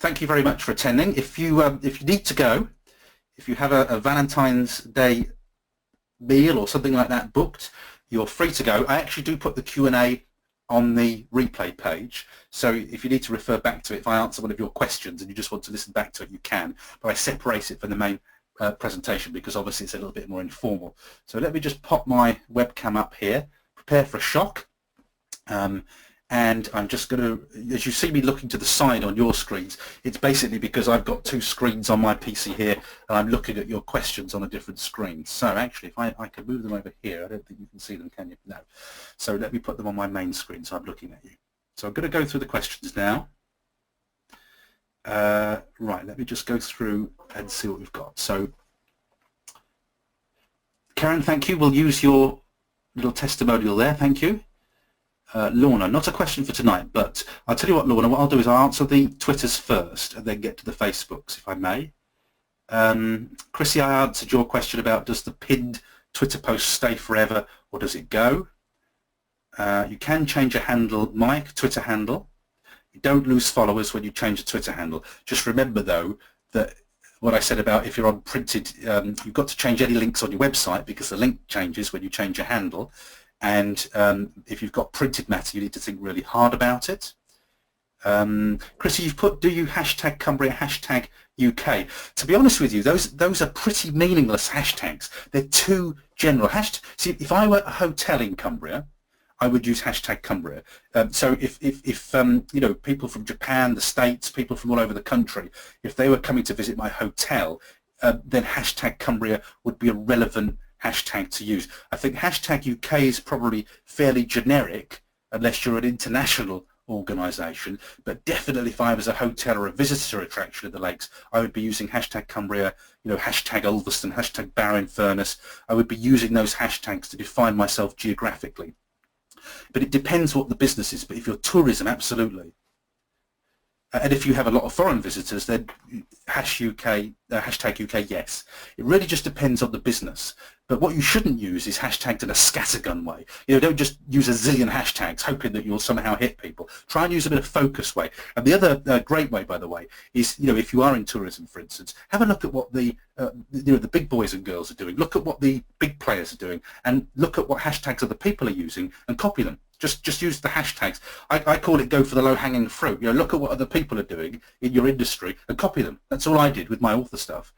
thank you very much for attending. If you need to go, if you have a Valentine's Day meal or something like that booked, you're free to go. I actually do put the Q&A on the replay page, so if you need to refer back to it, if I answer one of your questions and you just want to listen back to it, you can, but I separate it from the main presentation because obviously it's a little bit more informal. So let me just pop my webcam up here, prepare for a shock, and I'm just going to, as you see me looking to the side on your screens, it's basically because I've got two screens on my PC here and I'm looking at your questions on a different screen. So actually, if I can move them over here, I don't think you can see them, can you? No. So let me put them on my main screen so I'm looking at you. So I'm going to go through the questions now. Right, let me just go through and see what we've got. So Karen, thank you. We'll use your little testimonial there. Thank you. Lorna, not a question for tonight, but I'll tell you what, Lorna, what I'll do is I'll answer the Twitters first and then get to the Facebooks, if I may. Chrissy, I answered your question about does the pinned Twitter post stay forever or does it go? You can change a handle, Mike, Twitter handle. You don't lose followers when you change a Twitter handle. Just remember, though, that what I said about if you're on printed, you've got to change any links on your website because the link changes when you change your handle. And if you've got printed matter, you need to think really hard about it. Chrissy, you've put, do you hashtag Cumbria, hashtag UK? To be honest with you, those are pretty meaningless hashtags. They're too general. See, if I were a hotel in Cumbria, I would use hashtag Cumbria. So if you know, people from Japan, the States, people from all over the country, if they were coming to visit my hotel, then hashtag Cumbria would be a relevant hashtag to use. I think hashtag UK is probably fairly generic unless you're an international organisation, but definitely if I was a hotel or a visitor attraction at the lakes, I would be using hashtag Cumbria, you know, hashtag Ulverston, hashtag Barrow-in-Furness. I would be using those hashtags to define myself geographically. But it depends what the business is. But if you're tourism, absolutely. And if you have a lot of foreign visitors, then hashtag UK, yes. It really just depends on the business. But what you shouldn't use is hashtagged in a scattergun way. You know, don't just use a zillion hashtags hoping that you'll somehow hit people. Try and use a bit of focus way. And the other great way, by the way, is, you know, if you are in tourism, for instance, have a look at what the you know, the big boys and girls are doing. Look at what the big players are doing, and look at what hashtags other people are using, and copy them. Just use the hashtags. I call it go for the low-hanging fruit. You know, look at what other people are doing in your industry and copy them. That's all I did with my author stuff.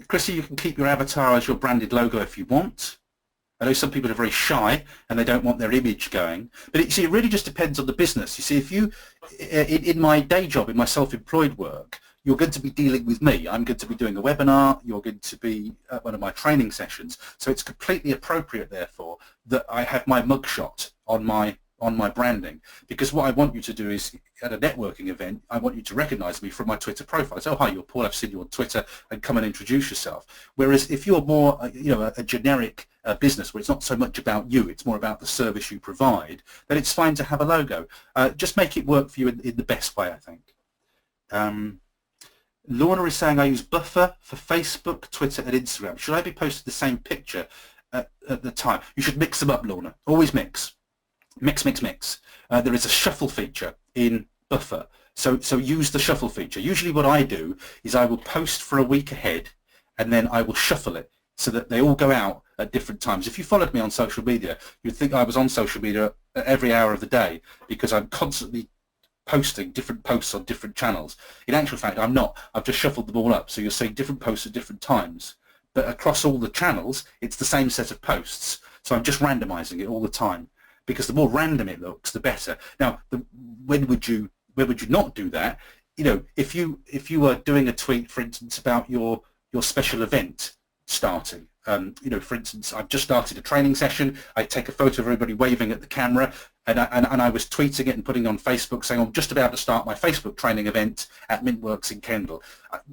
Chrissy, you can keep your avatar as your branded logo if you want. I know some people are very shy and they don't want their image going, but it really just depends on the business. You see, if you, in my day job, in my self-employed work, you're going to be dealing with me. I'm going to be doing a webinar. You're going to be at one of my training sessions. So it's completely appropriate, therefore, that I have my mugshot on my branding, because what I want you to do is, at a networking event, I want you to recognize me from my Twitter profile. So, oh, hi, you're Paul, I've seen you on Twitter, and come and introduce yourself. Whereas if you're more, you know, a generic business where it's not so much about you, it's more about the service you provide, then it's fine to have a logo. Just make it work for you in the best way, I think. Lorna is saying I use Buffer for Facebook, Twitter, and Instagram. Should I be posting the same picture at the time? You should mix them up, Lorna. Always mix. Mix. There is a shuffle feature in Buffer, so use the shuffle feature. Usually what I do is I will post for a week ahead and then I will shuffle it so that they all go out at different times. If you followed me on social media, you'd think I was on social media at every hour of the day, because I'm constantly posting different posts on different channels. In actual fact, I'm not. I've just shuffled them all up, so you'll see different posts at different times. But across all the channels, it's the same set of posts. So I'm just randomizing it all the time, because the more random it looks, the better. Now, when would you not do that? You know, if you were doing a tweet, for instance, about your special event starting, you know, for instance, I've just started a training session, I take a photo of everybody waving at the camera, and I was tweeting it and putting it on Facebook saying, I'm just about to start my Facebook training event at Mintworks in Kendal.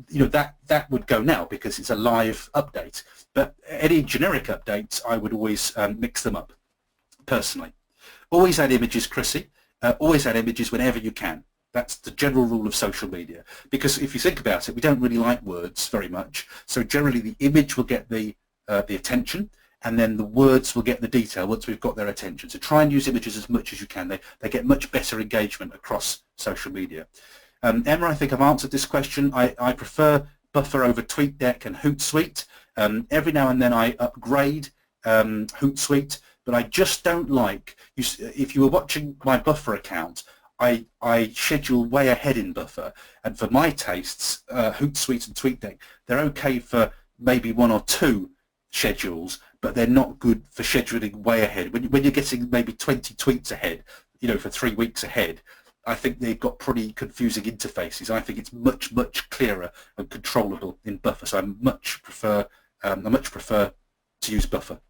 You know, that would go now because it's a live update. But any generic updates, I would always mix them up, personally. Always add images, Chrissy. Always add images whenever you can. That's the general rule of social media. Because if you think about it, we don't really like words very much. So generally the image will get the attention, and then the words will get the detail once we've got their attention. So try and use images as much as you can. They get much better engagement across social media. Emma, I think I've answered this question. I prefer Buffer over TweetDeck and Hootsuite. Every now and then I upgrade Hootsuite, but I just don't like, if you were watching my Buffer account, I schedule way ahead in Buffer, and for my tastes, Hootsuite and TweetDeck, they're okay for maybe 1 or 2 schedules, but they're not good for scheduling way ahead. When you're getting maybe 20 tweets ahead, you know, for 3 weeks ahead, I think they've got pretty confusing interfaces. I think it's much clearer and controllable in Buffer, so I much prefer to use Buffer.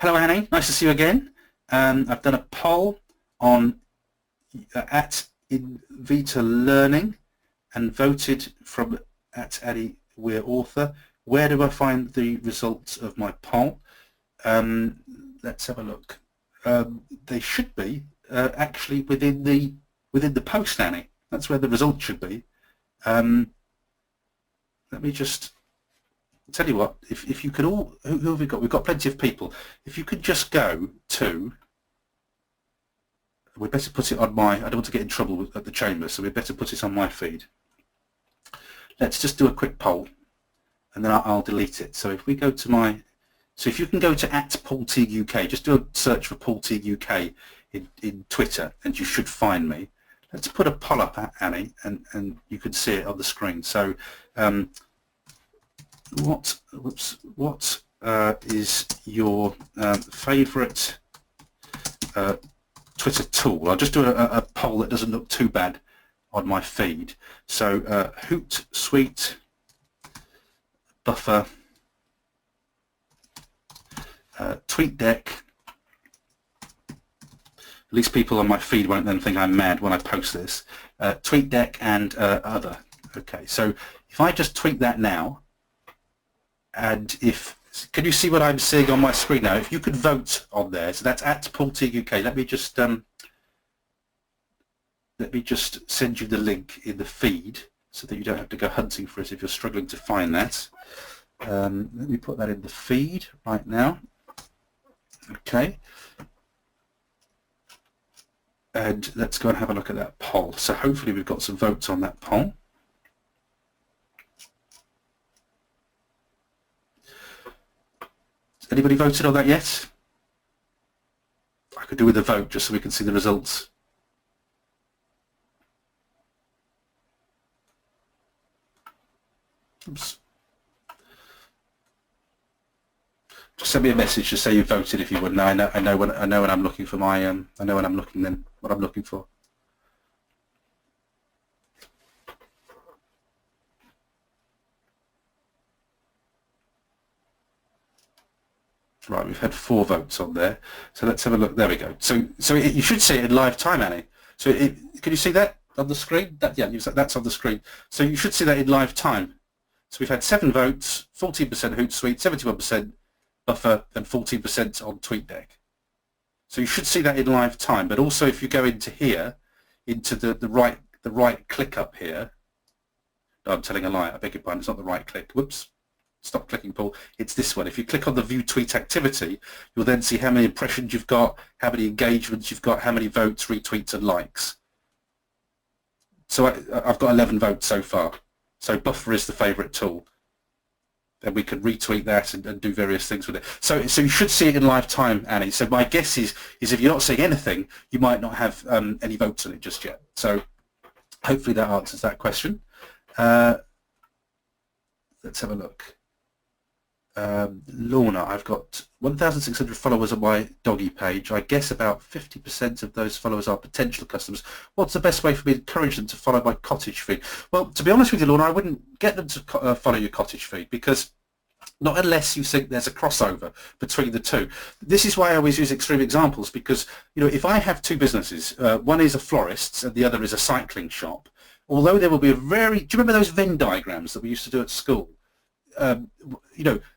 Hello Annie, nice to see you again. I've done a poll on at Invita Learning and voted from at Annie Weir Author. Where do I find the results of my poll? Let's have a look. They should be actually within the post, Annie. That's where the results should be. Let me just tell you what. If you could all, who have we got? We've got plenty of people. If you could just go to, we better put it on my. I don't want to get in trouble at the chamber, so we better put it on my feed. Let's just do a quick poll, and then I'll delete it. So if we go to my, so if you can go to @PaulTeague UK, just do a search for Paul Teague UK in Twitter, and you should find me. Let's put a poll up, Annie, and you can see it on the screen. So, what is your favourite Twitter tool? I'll just do a poll that doesn't look too bad on my feed. So, Hootsuite, Buffer, TweetDeck. At least people on my feed won't then think I'm mad when I post this. TweetDeck and other. Okay, so if I just tweet that now, and can you see what I'm seeing on my screen now? If you could vote on there, so that's @PaulTeague UK. Let me just send you the link in the feed so that you don't have to go hunting for it if you're struggling to find that. Let me put that in the feed right now. Okay. And let's go and have a look at that poll. So hopefully we've got some votes on that poll. Has anybody voted on that yet? I could do with a vote just so we can see the results. Oops. Just send me a message to say you voted if you would. I know when I'm looking for my I know when I'm looking then what I'm looking for. Right, we've had 4 votes on there. So let's have a look. There we go. So you should see it in live time, Annie. So can you see that on the screen? Yeah, that's on the screen. So you should see that in live time. So we've had 7 votes, 14% Hootsuite, 71% Buffer, and 14% on TweetDeck. So you should see that in live time. But also, if you go into here, into the right click up here. No, I'm telling a lie. I beg your pardon. It's not the right click. Whoops. Stop clicking, Paul. It's this one. If you click on the View Tweet Activity, you'll then see how many impressions you've got, how many engagements you've got, how many votes, retweets, and likes. So I've got 11 votes so far. So Buffer is the favourite tool. Then we can retweet that and do various things with it. So you should see it in live time, Annie. So my guess is if you're not seeing anything, you might not have any votes on it just yet. So hopefully that answers that question. Let's have a look. Lorna, I've got 1,600 followers on my doggy page. I guess about 50% of those followers are potential customers. What's the best way for me to encourage them to follow my cottage feed? Well, to be honest with you, Lorna, I wouldn't get them to follow your cottage feed, because not unless you think there's a crossover between the two. This is why I always use extreme examples, because if I have 2 businesses, one is a florist's and the other is a cycling shop, although there will be do you remember those Venn diagrams that we used to do at school?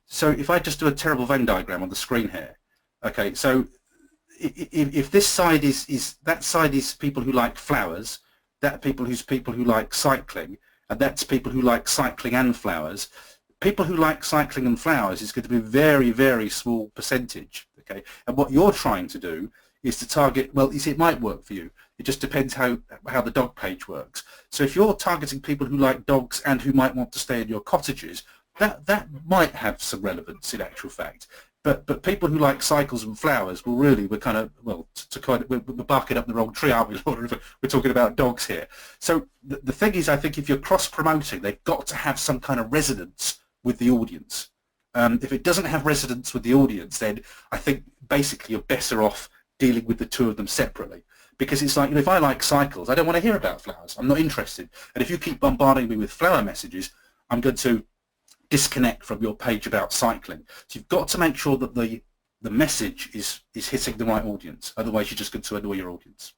So if I just do a terrible Venn diagram on the screen here, okay, so if this side that side is people who like flowers, that people who like cycling, and that's people who like cycling and flowers, people who like cycling and flowers is going to be a very, very small percentage. Okay, and what you're trying to do is to target, well, you see, it might work for you. It just depends how the dog page works. So if you're targeting people who like dogs and who might want to stay in your cottages, that might have some relevance in actual fact. But people who like cycles and flowers, well, really, we're kind of, well, we're barking up the wrong tree, aren't we, Laura? We're talking about dogs here. So the thing is, I think if you're cross-promoting, they've got to have some kind of resonance with the audience. If it doesn't have resonance with the audience, then I think basically you're better off dealing with the two of them separately. Because it's like, if I like cycles, I don't want to hear about flowers. I'm not interested. And if you keep bombarding me with flower messages, I'm going to disconnect from your page about cycling. So you've got to make sure that the message is hitting the right audience. Otherwise, you're just going to annoy your audience.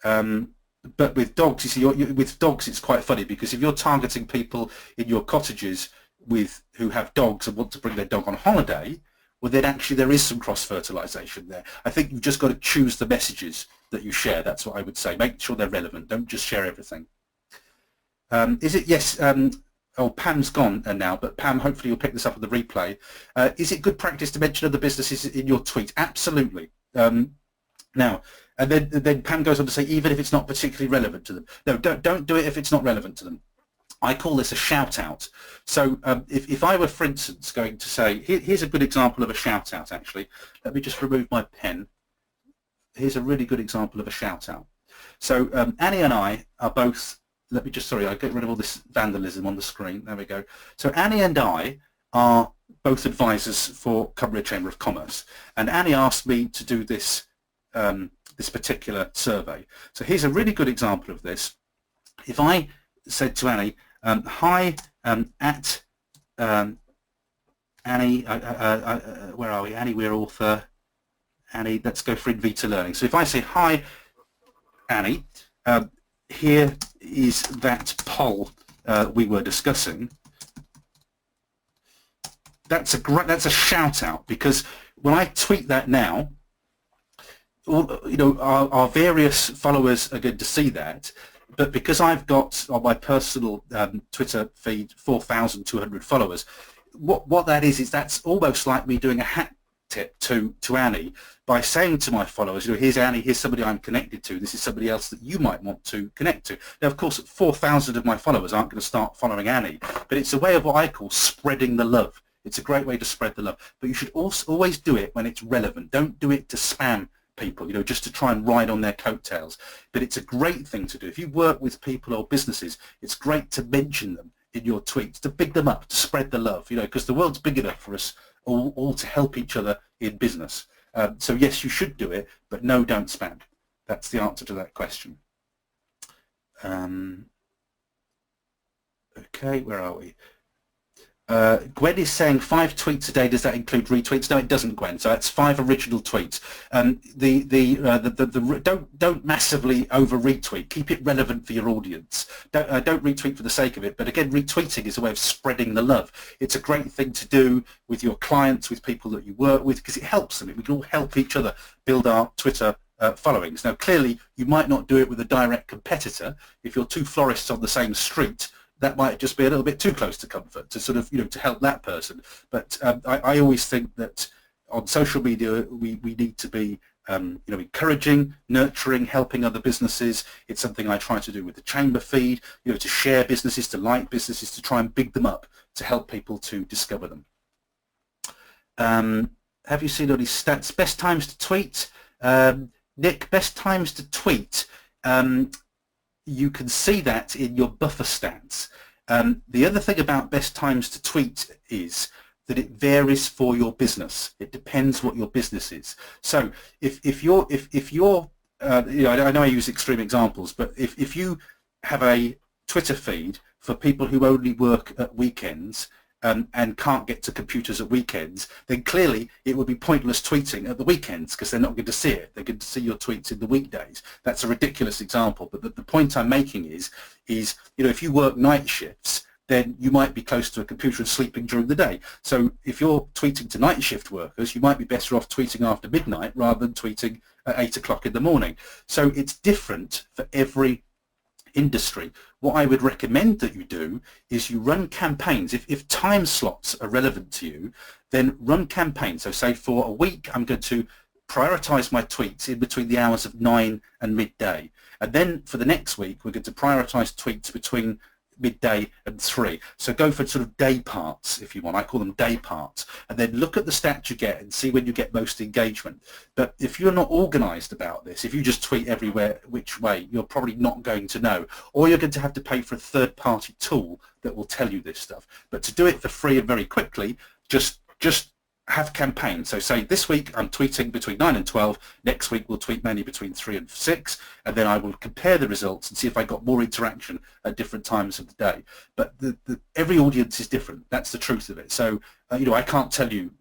But with dogs, you see, with dogs, it's quite funny because if you're targeting people in your cottages who have dogs and want to bring their dog on holiday, well, then actually there is some cross-fertilization there. I think you've just got to choose the messages that you share. That's what I would say. Make sure they're relevant. Don't just share everything. Is it, yes, oh, Pam's gone now, but Pam, hopefully you'll pick this up on the replay. Is it good practice to mention other businesses in your tweet? Absolutely. Now, and then Pam goes on to say, even if it's not particularly relevant to them. No, don't do it if it's not relevant to them. I call this a shout-out. So if I were, for instance, going to say, here's a good example of a shout-out, actually. Let me just remove my pen. Here's a really good example of a shout-out. So Annie and I are both, let me just, sorry, I'll get rid of all this vandalism on the screen. There we go. So Annie and I are both advisors for Cumbria Chamber of Commerce. And Annie asked me to do this, this particular survey. So here's a really good example of this. If I said to Annie, hi, at Annie, where are we? Annie, we're author. Annie, let's go for Invita Learning. So if I say, hi, Annie, here is that poll we were discussing. That's a shout out, because when I tweet that now, our various followers are going to see that. But because I've got on my personal Twitter feed 4,200 followers, what that is that's almost like me doing a hat tip to Annie by saying to my followers, here's Annie, here's somebody I'm connected to, this is somebody else that you might want to connect to. Now, of course, 4,000 of my followers aren't going to start following Annie, but it's a way of what I call spreading the love. It's a great way to spread the love. But you should also always do it when it's relevant. Don't do it to spam people, just to try and ride on their coattails. But it's a great thing to do. If you work with people or businesses, it's great to mention them in your tweets, to big them up, to spread the love, because the world's big enough for us all to help each other in business. So yes, you should do it, but no, don't spam. That's the answer to that question. Okay, where are we? Gwen is saying 5 tweets a day. Does that include retweets? No, it doesn't, Gwen. So that's 5 original tweets. Don't massively over retweet. Keep it relevant for your audience. Don't retweet for the sake of it. But again, retweeting is a way of spreading the love. It's a great thing to do with your clients, with people that you work with, because it helps them. We can all help each other build our Twitter followings. Now, clearly, you might not do it with a direct competitor. If you're 2 florists on the same street, that might just be a little bit too close to comfort to sort of, to help that person. But I always think that on social media, we need to be, encouraging, nurturing, helping other businesses. It's something I try to do with the chamber feed, to share businesses, to like businesses, to try and big them up, to help people to discover them. Have you seen all these stats? Best times to tweet. Nick, best times to tweet. You can see that in your buffer stats. The other thing about best times to tweet is that it varies for your business. It depends what your business is. So if you're I know I use extreme examples, but if you have a Twitter feed for people who only work at weekends and can't get to computers at weekends, then clearly it would be pointless tweeting at the weekends because they're not going to see it. They're going to see your tweets in the weekdays. That's a ridiculous example, but the point I'm making is if you work night shifts, then you might be close to a computer and sleeping during the day. So if you're tweeting to night shift workers, you might be better off tweeting after midnight rather than tweeting at 8 o'clock in the morning. So it's different for every industry, what I would recommend that you do is you run campaigns. If time slots are relevant to you, then run campaigns. So say for a week, I'm going to prioritize my tweets in between the hours of 9 and midday. And then for the next week, we're going to prioritize tweets between midday and 3. So go for sort of day parts, if you want. I call them day parts. And then look at the stats you get and see when you get most engagement. But if you're not organized about this, if you just tweet everywhere which way, you're probably not going to know. Or you're going to have to pay for a third-party tool that will tell you this stuff. But to do it for free and very quickly, just have campaigns. So say this week I'm tweeting between 9 and 12, next week we'll tweet mainly between 3 and 6, and then I will compare the results and see if I got more interaction at different times of the day. But every audience is different. That's the truth of it. So I can't tell you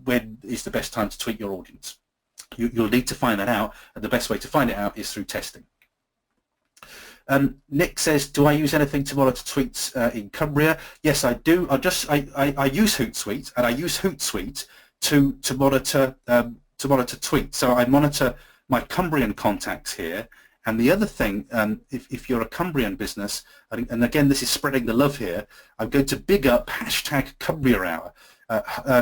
when is the best time to tweet your audience. You'll need to find that out, and the best way to find it out is through testing. Nick says, do I use anything to monitor tweets in Cumbria? Yes, I do. I use Hootsuite, and I use Hootsuite to monitor tweets. So I monitor my Cumbrian contacts here. And the other thing, if you're a Cumbrian business, and again this is spreading the love here, I'm going to big up hashtag Cumbria Hour.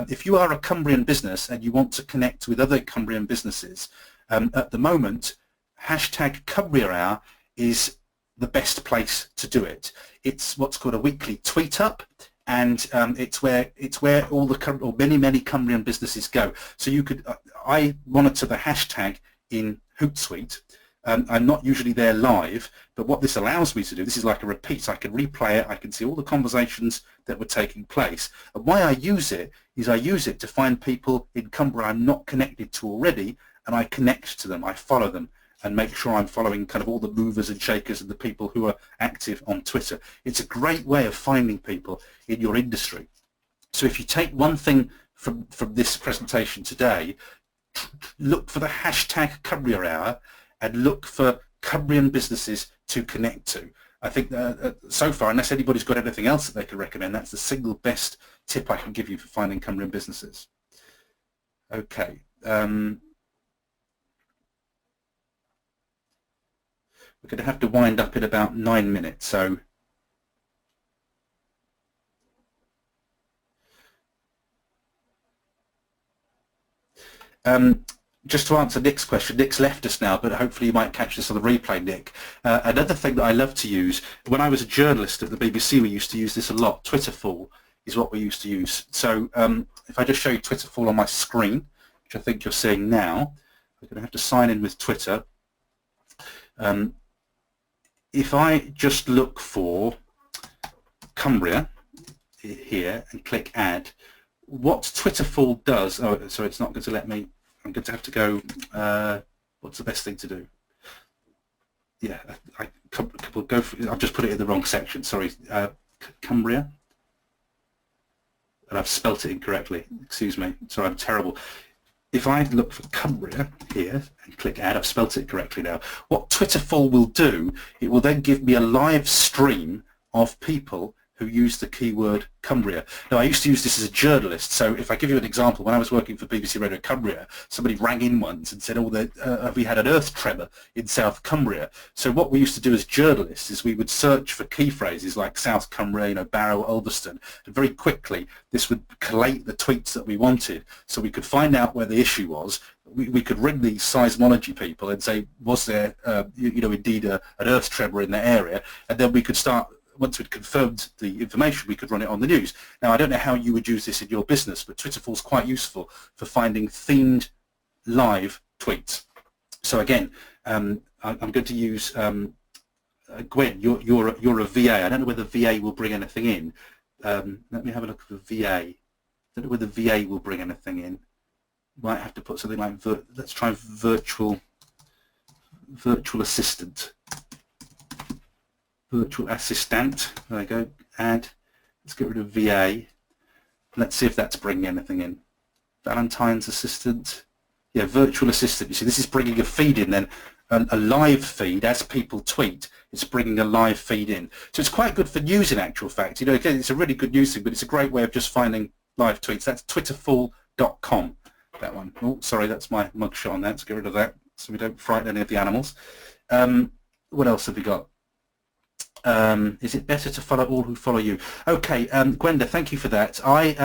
If you are a Cumbrian business and you want to connect with other Cumbrian businesses, at the moment, hashtag Cumbria Hour is the best place to do it. It's what's called a weekly tweet up, and it's where all the many Cumbrian businesses go. So you could I monitor the hashtag in Hootsuite. I'm not usually there live, but what this allows me to do, this is like a repeat. I can replay it. I can see all the conversations that were taking place. And why I use it is I use it to find people in Cumbria I'm not connected to already, and I connect to them. I follow them and make sure I'm following kind of all the movers and shakers and the people who are active on Twitter. It's a great way of finding people in your industry. So if you take one thing from this presentation today, look for the hashtag Cumbria Hour and look for Cumbrian businesses to connect to. I think that, so far, unless anybody's got anything else that they can recommend, that's the single best tip I can give you for finding Cumbrian businesses. Okay. We're going to have to wind up in about 9 minutes, so just to answer Nick's question, Nick's left us now, but hopefully you might catch this on the replay, Nick. Another thing that I love to use, when I was a journalist at the BBC, we used to use this a lot. Twitterful is what we used to use. So if I just show you Twitterful on my screen, which I think you're seeing now, I'm going to have to sign in with Twitter. If I just look for Cumbria here and click add, what Twitterful does, oh, sorry, it's not going to let me, I'm going to have to go, what's the best thing to do? Yeah, I've just put it in the wrong section, sorry, Cumbria, and I've spelt it incorrectly, excuse me, sorry, I'm terrible. If I look for Cumbria here and click add, I've spelt it correctly now. What Twitterful will do, it will then give me a live stream of people who use the keyword Cumbria. Now, I used to use this as a journalist, so if I give you an example, when I was working for BBC Radio Cumbria, somebody rang in once and said, oh, we had an earth tremor in South Cumbria. So what we used to do as journalists is we would search for key phrases like South Cumbria, Barrow, Ulverston, and very quickly this would collate the tweets that we wanted, so we could find out where the issue was. We could ring the seismology people and say, was there, indeed an earth tremor in the area, and then we could start. Once we'd confirmed the information, we could run it on the news. Now, I don't know how you would use this in your business, but Twitterful is quite useful for finding themed live tweets. So again, I'm going to use Gwen. You're a VA. I don't know whether VA will bring anything in. Let me have a look at the VA. I don't know whether VA will bring anything in. Might have to put something like let's try virtual assistant. Virtual assistant, there we go, add, let's get rid of VA, let's see if that's bringing anything in. Valentine's assistant, yeah, virtual assistant, you see this is bringing a feed in then, a live feed as people tweet, it's bringing a live feed in. So it's quite good for news in actual fact, again it's a really good news thing, but it's a great way of just finding live tweets. That's twitterful.com, that one. Oh, sorry, that's my mugshot on that, let's get rid of that so we don't frighten any of the animals. What else have we got? Is it better to follow all who follow you? Okay, Gwenda, thank you for that.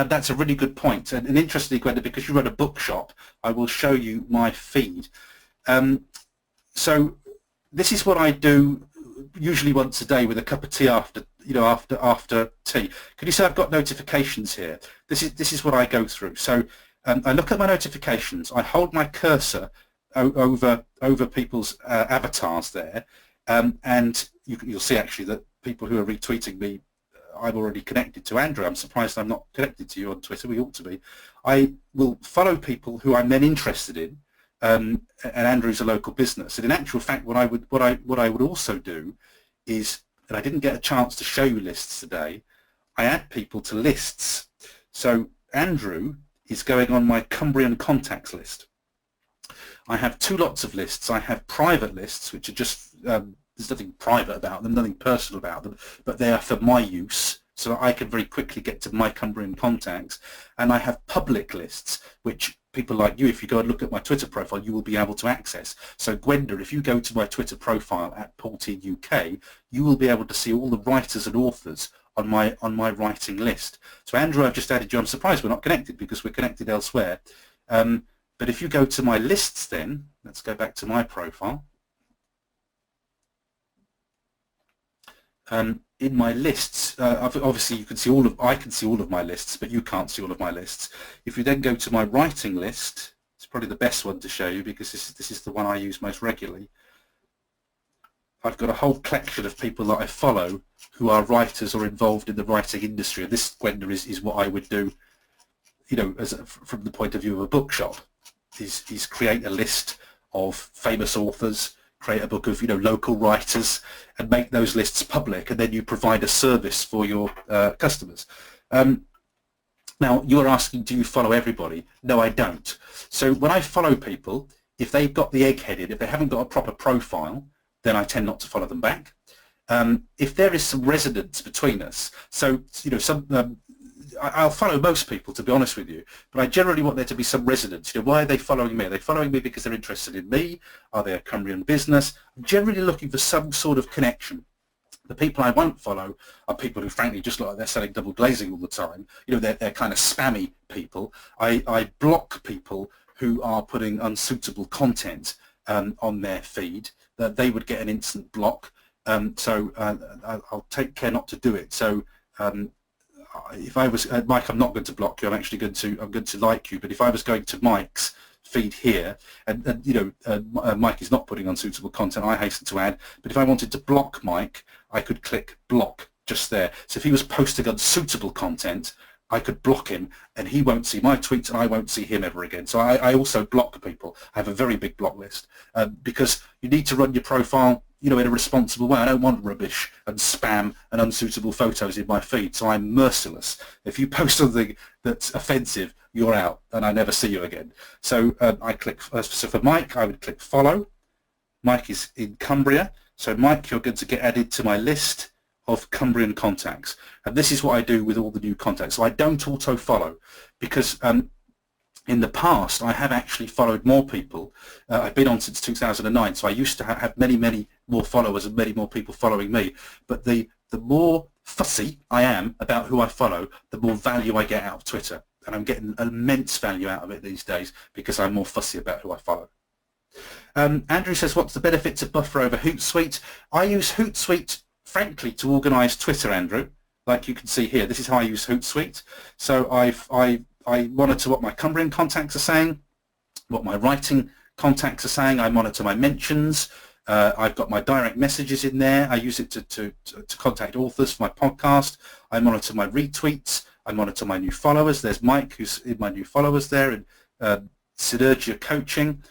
That's a really good point. And interestingly, Gwenda, because you run a bookshop, I will show you my feed. So this is what I do usually once a day with a cup of tea after tea. Can you see I've got notifications here? This is what I go through. So I look at my notifications. I hold my cursor over people's avatars there, and you'll see actually that people who are retweeting me, I'm already connected to. Andrew, I'm surprised I'm not connected to you on Twitter. We ought to be. I will follow people who I'm then interested in, and Andrew's a local business. And in actual fact, what I would also do is, and I didn't get a chance to show you lists today, I add people to lists. So Andrew is going on my Cumbrian contacts list. I have two lots of lists. I have private lists, which are just, there's nothing private about them, nothing personal about them, but they are for my use, so that I can very quickly get to my Cumbrian contacts. And I have public lists, which people like you, if you go and look at my Twitter profile, you will be able to access. So Gwenda, if you go to my Twitter profile at Paulteen UK, you will be able to see all the writers and authors on my writing list. So Andrew, I've just added you. I'm surprised we're not connected because we're connected elsewhere. But if you go to my lists then, let's go back to my profile. In my lists, obviously you can see I can see all of my lists, but you can't see all of my lists. If you then go to my writing list, it's probably the best one to show you because this is the one I use most regularly. I've got a whole collection of people that I follow who are writers or involved in the writing industry. And this, Gwenda, is what I would do, from the point of view of a bookshop, is create a list of famous authors, create a book of local writers, and make those lists public, and then you provide a service for your customers. Now you're asking, do you follow everybody? No, I don't. So when I follow people, if they've got the egg-headed, if they haven't got a proper profile, then I tend not to follow them back. If there is some resonance between us, so I'll follow most people, to be honest with you, but I generally want there to be some resonance. Why are they following me? Are they following me because they're interested in me? Are they a Cumbrian business? I'm generally looking for some sort of connection. The people I won't follow are people who frankly just look like they're selling double glazing all the time. They're kind of spammy people. I block people who are putting unsuitable content on their feed. That they would get an instant block. So I'll take care not to do it. So if I was Mike, I'm not going to block you. I'm going to like you. But if I was going to Mike's feed here, and Mike is not putting unsuitable content, I hasten to add. But if I wanted to block Mike, I could click block just there. So if he was posting unsuitable content, I could block him, and he won't see my tweets, and I won't see him ever again. So I also block people. I have a very big block list because you need to run your profile, in a responsible way. I don't want rubbish and spam and unsuitable photos in my feed, so I'm merciless. If you post something that's offensive, you're out, and I never see you again. So I click. So for Mike, I would click follow. Mike is in Cumbria, so Mike, you're going to get added to my list of Cumbrian contacts, and this is what I do with all the new contacts. So I don't auto follow because in the past I have actually followed more people. I've been on since 2009, so I used to have many more followers and many more people following me. But the more fussy I am about who I follow, the more value I get out of Twitter, and I'm getting immense value out of it these days because I'm more fussy about who I follow. Andrew says, what's the benefit to buffer over Hootsuite? I use Hootsuite frankly to organize Twitter, Andrew. Like you can see here, this is how I use Hootsuite. So I monitor what my Cumbrian contacts are saying, what my writing contacts are saying. I monitor my mentions. I've got my direct messages in there. I use it to contact authors for my podcast. I monitor my retweets. I monitor my new followers. There's Mike, who's in my new followers there, and Synergia Coaching.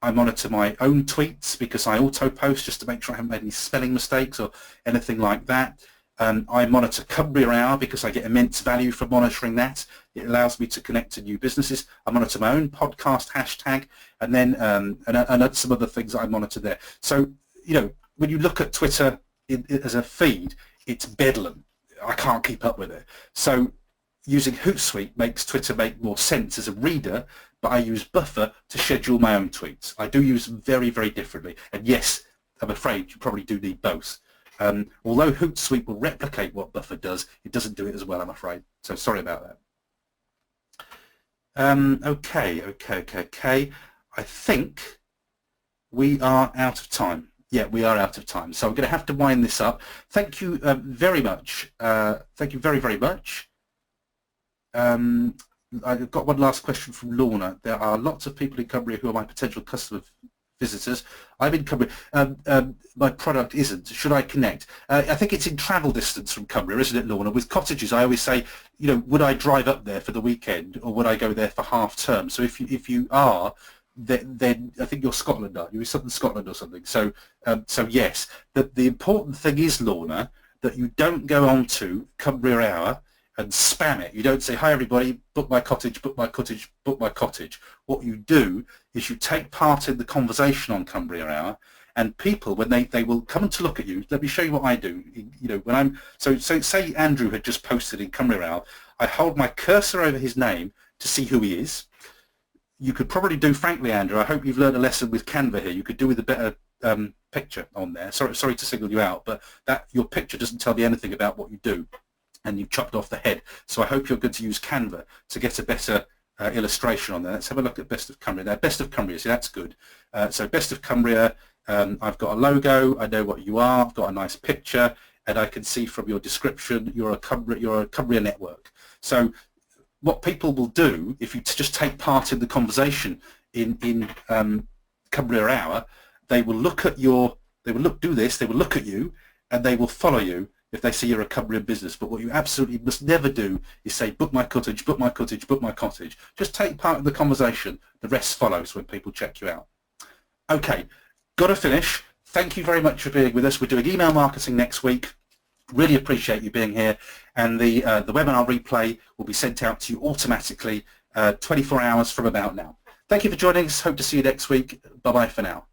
I monitor my own tweets because I auto-post just to make sure I haven't made any spelling mistakes or anything like that. I monitor Cumbria Hour because I get immense value from monitoring that. It allows me to connect to new businesses. I monitor my own podcast hashtag, and then and some other things that I monitor there. So, when you look at Twitter as a feed, it's bedlam. I can't keep up with it. So using Hootsuite makes Twitter make more sense as a reader, but I use Buffer to schedule my own tweets. I do use them very, very differently. And yes, I'm afraid you probably do need both. Although Hootsuite will replicate what Buffer does, it doesn't do it as well, I'm afraid. So sorry about that. Okay. I think we are out of time. Yeah, we are out of time. So I'm going to have to wind this up. Thank you very much. Thank you very, very much. I've got one last question from Lorna. There are lots of people in Cumbria who are my potential customer visitors. I'm in Cumbria. My product isn't. Should I connect? I think it's in travel distance from Cumbria, isn't it, Lorna? With cottages, I always say, you know, would I drive up there for the weekend or would I go there for half term? So if you are, then I think you're Scotland, aren't you? You're Southern Scotland or something. So so yes, the important thing is, Lorna, that you don't go on to Cumbria Hour and spam it. You don't say, hi everybody, book my cottage, book my cottage, book my cottage. What you do is you take part in the conversation on Cumbria Hour, and people, when they will come to look at you, let me show you what I do. You know, when I'm, so say Andrew had just posted in Cumbria Hour, I hold my cursor over his name to see who he is. You could probably do, frankly, Andrew, I hope you've learned a lesson with Canva here. You could do with a better picture on there. Sorry to single you out, but that your picture doesn't tell me anything about what you do, and you've chopped off the head. So I hope you're good to use Canva to get a better illustration on there. Let's have a look at Best of Cumbria. Now, Best of Cumbria, see, that's good. So Best of Cumbria, I've got a logo, I know what you are, I've got a nice picture, and I can see from your description you're a Cumbria network. So what people will do, if you just take part in the conversation in Cumbria Hour, they will look at your, they will look at you, and they will follow you if they see you're a Cumbrian business. But what you absolutely must never do is say, book my cottage, book my cottage, book my cottage. Just take part in the conversation. The rest follows when people check you out. Okay, got to finish. Thank you very much for being with us. We're doing email marketing next week. Really appreciate you being here. And the webinar replay will be sent out to you automatically 24 hours from about now. Thank you for joining us. Hope to see you next week. Bye-bye for now.